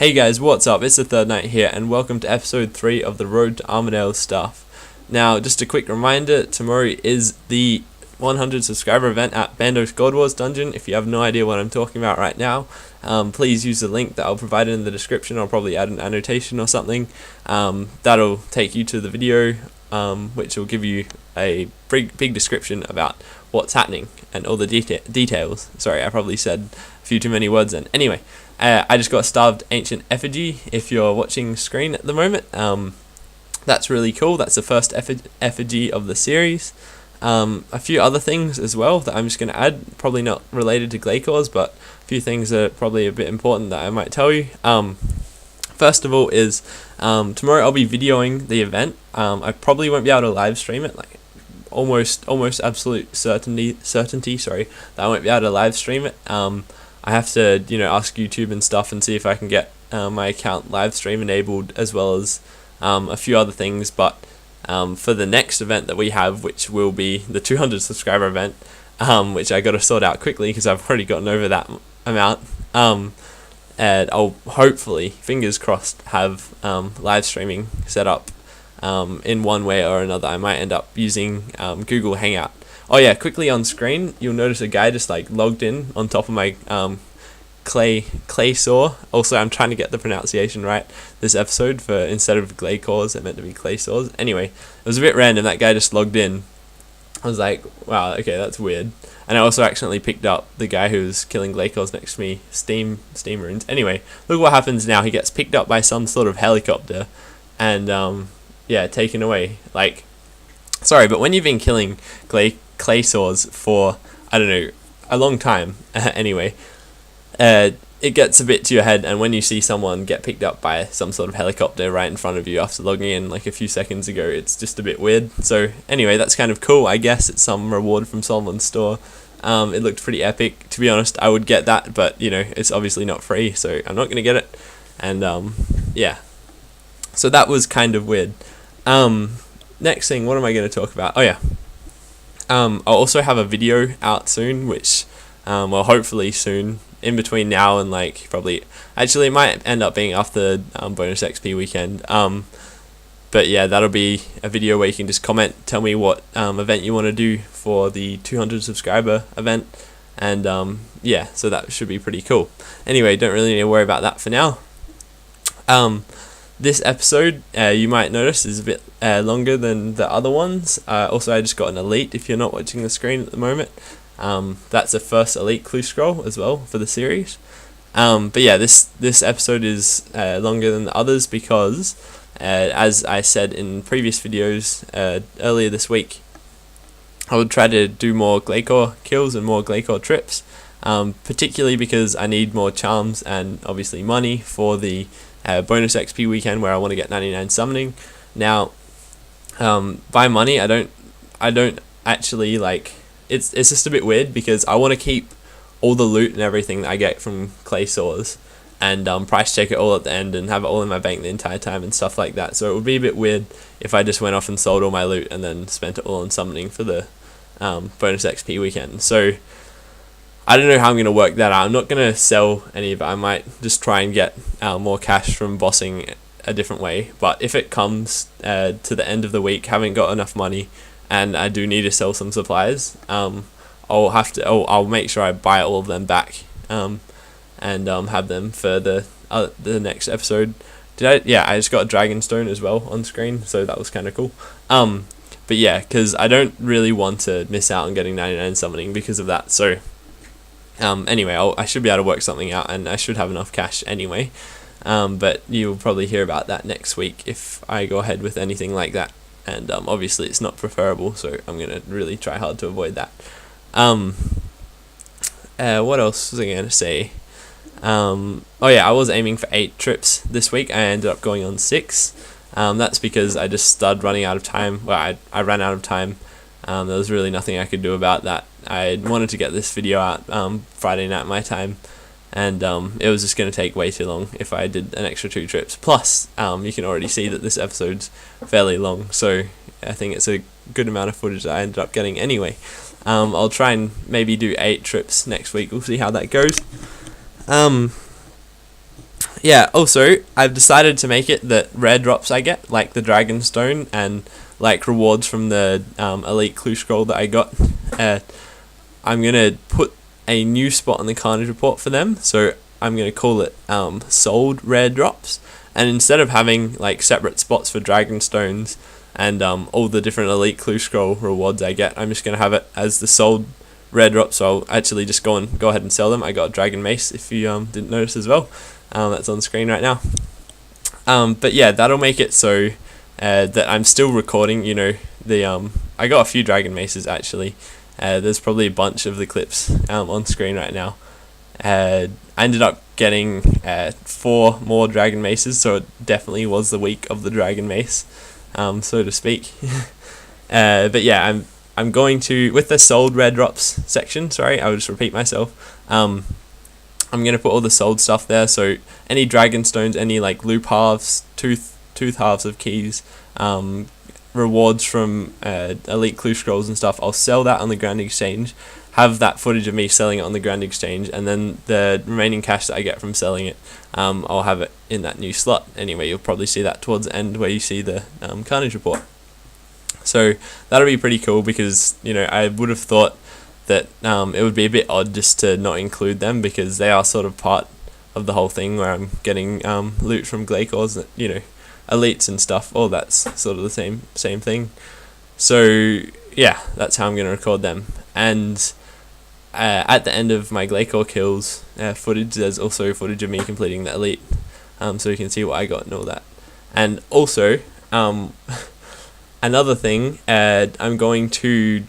Hey guys, what's up? It's the third night here, and welcome to episode 3 of the Road to Armadyl stuff. Now, just a quick reminder, tomorrow is the 100 subscriber event at Bandos Gold Wars dungeon. If you have no idea what I'm talking about right now, please use the link that I'll provide in the description. I'll probably add an annotation or something. That'll take you to the video, which will give you a big description about what's happening and all the details. Sorry, I probably said a few too many words then. Anyway, I just got a starved ancient effigy if you're watching screen at the moment. That's really cool. That's the first effigy of the series. A few other things as well that I'm just going to add, probably not related to Glacors, but a few things that are probably a bit important that I might tell you. First of all is tomorrow I'll be videoing the event. I probably won't be able to live stream it, like almost absolute certainty that I won't be able to live stream it. I have to ask YouTube and stuff and see if I can get my account live stream enabled, as well as a few other things. But for the next event that we have, which will be the 200 subscriber event, which I got to sort out quickly because I've already gotten over that amount, and I'll hopefully, fingers crossed, have live streaming set up in one way or another. I might end up using Google Hangout. Oh yeah, quickly on screen, you'll notice a guy just like logged in on top of my clay saw. Also, I'm trying to get the pronunciation right this episode, for instead of Glacors, it meant to be clay saws. Anyway, it was a bit random. That guy just logged in. I was like, wow, okay, that's weird. And I also accidentally picked up the guy who was killing Glacors next to me, steam runes. Anyway, look what happens now. He gets picked up by some sort of helicopter and yeah, taken away. Like, sorry, but when you've been killing clay saws for, I don't know, a long time, anyway, it gets a bit to your head, and when you see someone get picked up by some sort of helicopter right in front of you after logging in like a few seconds ago, it's just a bit weird. So anyway, that's kind of cool. I guess it's some reward from Solomon's store. It looked pretty epic. To be honest, I would get that, but it's obviously not free, so I'm not going to get it. And yeah, so that was kind of weird. Next thing, what am I going to talk about? Oh yeah, I'll also have a video out soon, which well, hopefully soon, in between now and like probably, actually it might end up being after bonus XP weekend, but yeah, that'll be a video where you can just comment, tell me what event you want to do for the 200 subscriber event, and yeah, so that should be pretty cool. Anyway, don't really need to worry about that for now. This episode, you might notice, is a bit longer than the other ones. Also, I just got an elite, if you're not watching the screen at the moment. That's the first elite clue scroll as well for the series. But yeah, this episode is longer than the others because, as I said in previous videos earlier this week, I would try to do more Glacor kills and more Glacor trips, particularly because I need more charms and obviously money for the bonus XP weekend where I want to get 99 summoning. Now, by money, I don't actually like. It's just a bit weird because I want to keep all the loot and everything that I get from clay saws and price check it all at the end and have it all in my bank the entire time and stuff like that. So it would be a bit weird if I just went off and sold all my loot and then spent it all on summoning for the bonus XP weekend. So I don't know how I'm going to work that out. I'm not going to sell any of it. I might just try and get more cash from bossing a different way. But if it comes to the end of the week, haven't got enough money, and I do need to sell some supplies, I'll make sure I buy all of them back, and have them for the next episode. Yeah, I just got a dragon stone as well on screen, so that was kind of cool. But yeah, because I don't really want to miss out on getting 99 summoning because of that. So anyway, I should be able to work something out, and I should have enough cash anyway. But you'll probably hear about that next week if I go ahead with anything like that. And obviously it's not preferable, so I'm going to really try hard to avoid that. What else was I going to say? Oh yeah, I was aiming for 8 trips this week. I ended up going on 6. That's because I just started running out of time. Well, I ran out of time. There was really nothing I could do about that. I wanted to get this video out Friday night my time, and it was just going to take way too long if I did an extra 2 trips. Plus, you can already see that this episode's fairly long, so I think it's a good amount of footage that I ended up getting anyway. I'll try and maybe do 8 trips next week. We'll see how that goes. yeah, also, I've decided to make it that rare drops I get, like the Dragon Stone and like rewards from the Elite Clue Scroll that I got, I'm going to put a new spot on the Carnage report for them, so I'm going to call it sold rare drops, and instead of having like separate spots for Dragon Stones and all the different Elite Clue Scroll rewards I get, I'm just going to have it as the sold rare drops, so I'll actually just go ahead and sell them. I got a Dragon Mace, if you didn't notice as well. That's on the screen right now. But yeah, that'll make it so that I'm still recording, you know, I got a few Dragon Maces actually. There's probably a bunch of the clips on screen right now. I ended up getting 4 more Dragon Maces, so it definitely was the week of the Dragon Mace, so to speak. But yeah, I'm going to, with the sold rare drops section, sorry, I'll just repeat myself, I'm going to put all the sold stuff there, so any Dragon Stones, any like loop halves, tooth halves of keys, rewards from Elite Clue Scrolls and stuff, I'll sell that on the Grand Exchange, have that footage of me selling it on the Grand Exchange, and then the remaining cash that I get from selling it, I'll have it in that new slot. Anyway, you'll probably see that towards the end where you see the Carnage report. So that'll be pretty cool, because, you know, I would have thought that it would be a bit odd just to not include them, because they are sort of part of the whole thing where I'm getting loot from Glacors, you know, elites and stuff. All that's sort of the same thing. So yeah, that's how I'm going to record them. And at the end of my Glacor kills footage, there's also footage of me completing the elite, so you can see what I got and all that. And also another thing, I'm going to,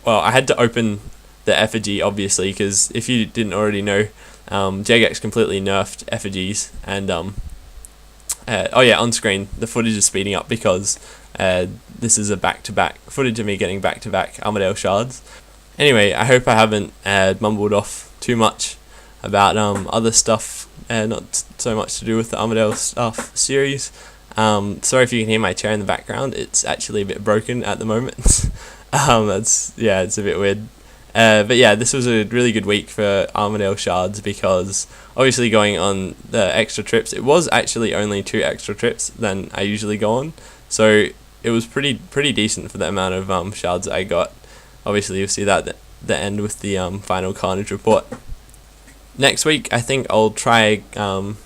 well, I had to open the effigy, obviously, because if you didn't already know, Jagex completely nerfed effigies, and oh yeah, on screen the footage is speeding up because this is a back-to-back footage of me getting back-to-back Armadyl Shards. Anyway, I hope I haven't mumbled off too much about other stuff, not so much to do with the Armadyl stuff series. Sorry if you can hear my chair in the background, it's actually a bit broken at the moment. It's a bit weird. But yeah, this was a really good week for Armadyl Shards, because obviously going on the extra trips, it was actually only 2 extra trips than I usually go on, so it was pretty decent for the amount of shards that I got. Obviously you'll see that at the end with the final Carnage report. Next week I think I'll try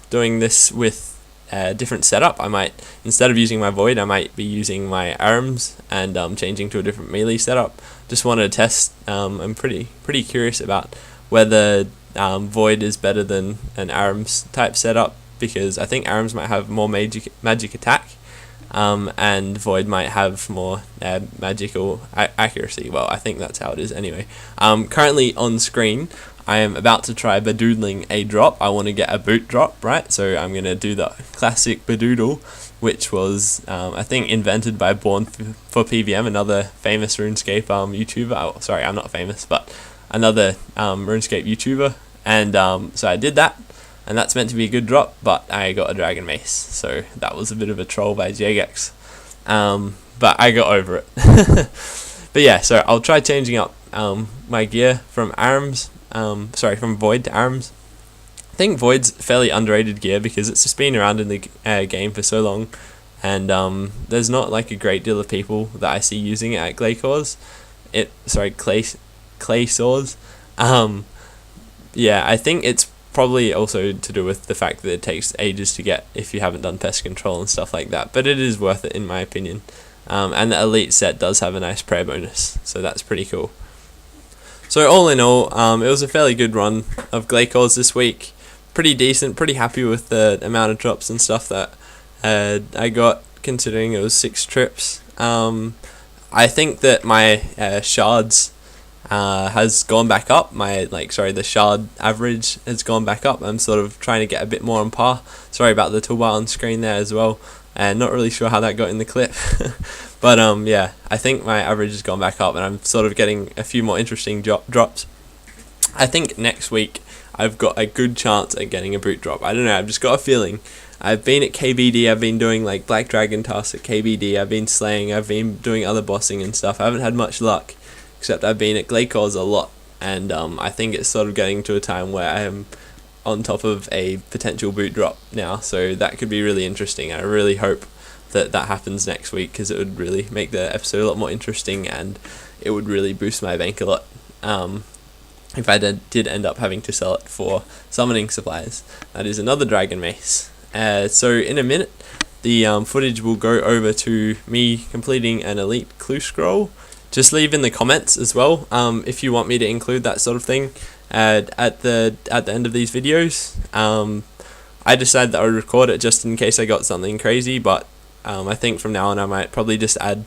doing this with a different setup. I might, instead of using my Void, I might be using my arms and changing to a different melee setup. Just wanted to test. I'm pretty curious about whether Void is better than an arms type setup, because I think arms might have more magic attack, and Void might have more magical accuracy. Well, I think that's how it is anyway. Currently on screen, I am about to try badoodling a drop. I want to get a boot drop, right? So I'm going to do the classic badoodle, which was, I think, invented by Born for PVM, another famous RuneScape YouTuber. Oh, sorry, I'm not famous, but another RuneScape YouTuber. And so I did that, and that's meant to be a good drop, but I got a Dragon Mace. So that was a bit of a troll by Jagex. But I got over it. But yeah, so I'll try changing up my gear from arms. From Void to arms. I think Void's fairly underrated gear, because it's just been around in the game for so long, and there's not like a great deal of people that I see using it at Glacors. Clay swords. Yeah, I think it's probably also to do with the fact that it takes ages to get if you haven't done pest control and stuff like that, but it is worth it in my opinion. And the elite set does have a nice prayer bonus, so that's pretty cool. So all in all, it was a fairly good run of Glacors this week. Pretty decent, pretty happy with the amount of drops and stuff that I got, considering it was 6 trips. I think that my shards has gone back up. The shard average has gone back up. I'm sort of trying to get a bit more on par. Sorry about the toolbar on screen there as well. Not really sure how that got in the clip. But yeah, I think my average has gone back up, and I'm sort of getting a few more interesting drops. I think next week I've got a good chance at getting a boot drop. I don't know, I've just got a feeling. I've been at KBD, I've been doing like Black Dragon tasks at KBD, I've been slaying, I've been doing other bossing and stuff. I haven't had much luck, except I've been at Glacors a lot, and I think it's sort of getting to a time where I am on top of a potential boot drop now, so that could be really interesting. I really hope that happens next week, because it would really make the episode a lot more interesting, and it would really boost my bank a lot if I did end up having to sell it for summoning supplies. That is another dragon mace. So in a minute, the footage will go over to me completing an elite clue scroll. Just leave in the comments as well if you want me to include that sort of thing at the end of these videos. I decided that I would record it just in case I got something crazy, but I think from now on I might probably just add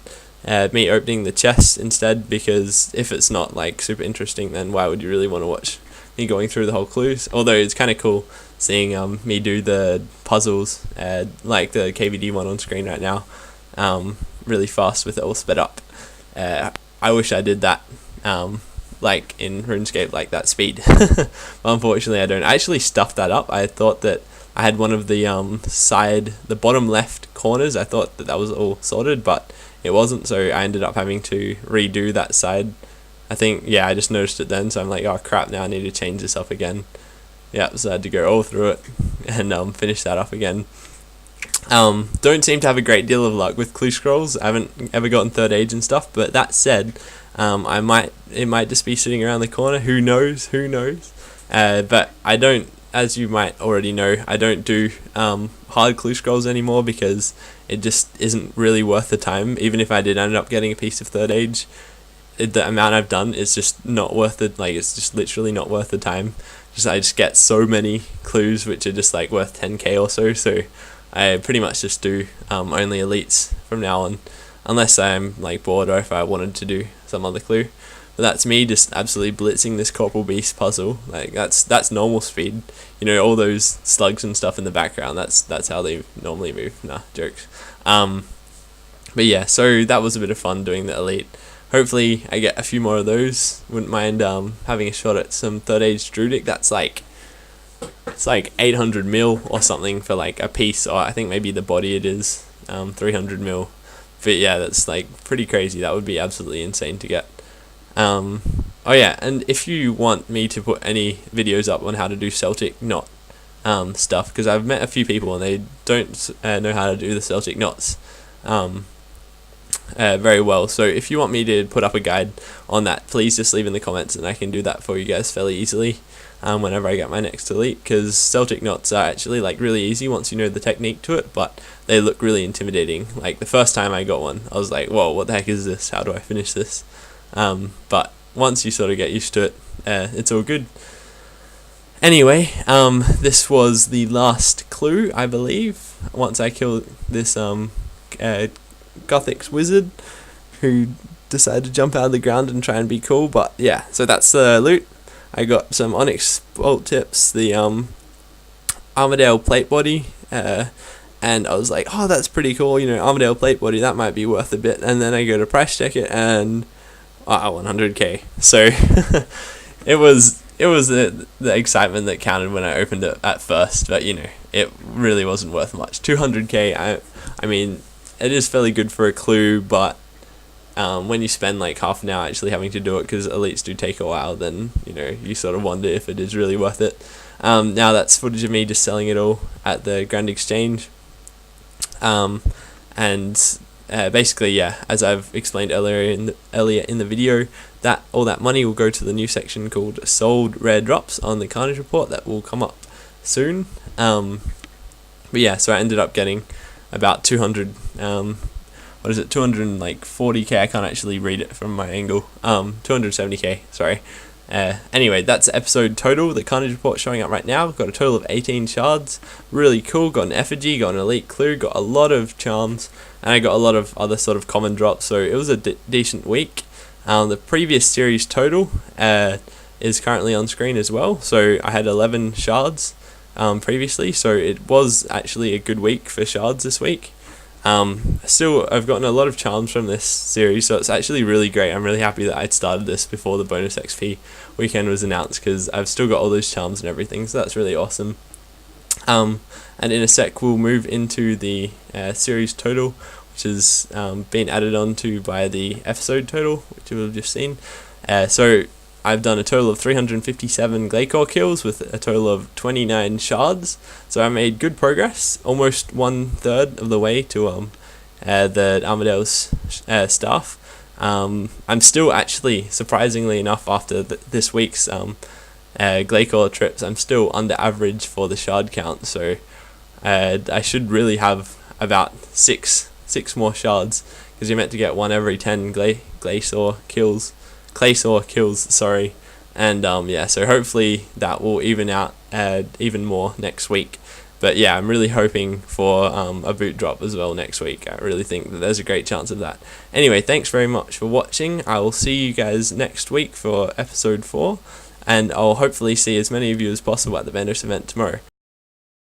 me opening the chest instead, because if it's not like super interesting, then why would you really want to watch me going through the whole clues? Although it's kind of cool seeing me do the puzzles like the KVD one on screen right now really fast with it all sped up. I wish I did that like in RuneScape, like that speed. But unfortunately I don't. I actually stuffed that up. I thought that I had one of the the bottom left corners, I thought that was all sorted, but it wasn't, so I ended up having to redo that side. I think, yeah, I just noticed it then, so I'm like, oh crap, now I need to change this up again. Yeah, so I had to go all through it and finish that up again. Don't seem to have a great deal of luck with clue scrolls. I haven't ever gotten third age and stuff, but that said, it might just be sitting around the corner. Who knows? But I don't, as you might already know, I don't do hard clue scrolls anymore, because it just isn't really worth the time. Even if I did end up getting a piece of third age, the amount I've done is just not worth it. Like, it's just literally not worth the time. I just get so many clues which are just like worth 10k or so, so I pretty much just do only elites from now on, unless I'm like bored or if I wanted to do some other clue. But that's me just absolutely blitzing this Corporal Beast puzzle. Like, that's normal speed. You know, all those slugs and stuff in the background, that's how they normally move. Nah, jokes. But yeah, so that was a bit of fun doing the elite. Hopefully I get a few more of those. Wouldn't mind having a shot at some third age Druidic. That's like, it's like 800 mil or something for like a piece, or I think maybe the body it is 300 mil. But yeah, that's like pretty crazy. That would be absolutely insane to get. Oh yeah, and if you want me to put any videos up on how to do Celtic knot stuff, because I've met a few people and they don't know how to do the Celtic knots very well, so if you want me to put up a guide on that, please just leave in the comments and I can do that for you guys fairly easily whenever I get my next elite, because Celtic knots are actually like really easy once you know the technique to it, but they look really intimidating. Like the first time I got one, I was like, whoa, what the heck is this? How do I finish this? But once you sort of get used to it, it's all good. Anyway, this was the last clue, I believe, once I kill this Gothic's wizard who decided to jump out of the ground and try and be cool. But yeah, so that's the loot. I got some Onyx bolt tips, the Armadyl plate body, and I was like, oh, that's pretty cool, you know, Armadyl plate body, that might be worth a bit. And then I go to price check it, and 100k. So it was the excitement that counted when I opened it at first, but you know, it really wasn't worth much. 200k, I mean, it is fairly good for a clue, but when you spend like half an hour actually having to do it, because elites do take a while, then you know, you sort of wonder if it is really worth it. Now that's footage of me just selling it all at the Grand Exchange, and basically, yeah, as I've explained earlier in the video, that all that money will go to the new section called Sold Rare Drops on the Carnage report that will come up soon. But yeah, so I ended up getting about 240k, I can't actually read it from my angle, 270k, sorry. Anyway, that's the episode total. The Carnage report showing up right now. We've got a total of 18 shards, really cool. Got an effigy, got an elite clue, got a lot of charms, and I got a lot of other sort of common drops, so it was a decent week. The previous series total is currently on screen as well, so I had 11 shards previously, so it was actually a good week for shards this week. Still, I've gotten a lot of charms from this series, so it's actually really great. I'm really happy that I'd started this before the bonus XP weekend was announced, because I've still got all those charms and everything, so that's really awesome. And in a sec we'll move into the series total, which has been added on to by the episode total, which we've just seen. So I've done a total of 357 Glacor kills with a total of 29 shards, so I made good progress, almost 1/3 of the way to the Armadyls staff. I'm still actually, surprisingly enough, after this week's Glacor trips, I'm still under average for the shard count, so I should really have about six more shards, because you're meant to get one every 10 Glacor kills, sorry. And yeah, so hopefully that will even out even more next week. But yeah, I'm really hoping for a boot drop as well next week. I really think that there's a great chance of that. Anyway, thanks very much for watching. I will see you guys next week for episode 4, and I'll hopefully see as many of you as possible at the bandos event tomorrow.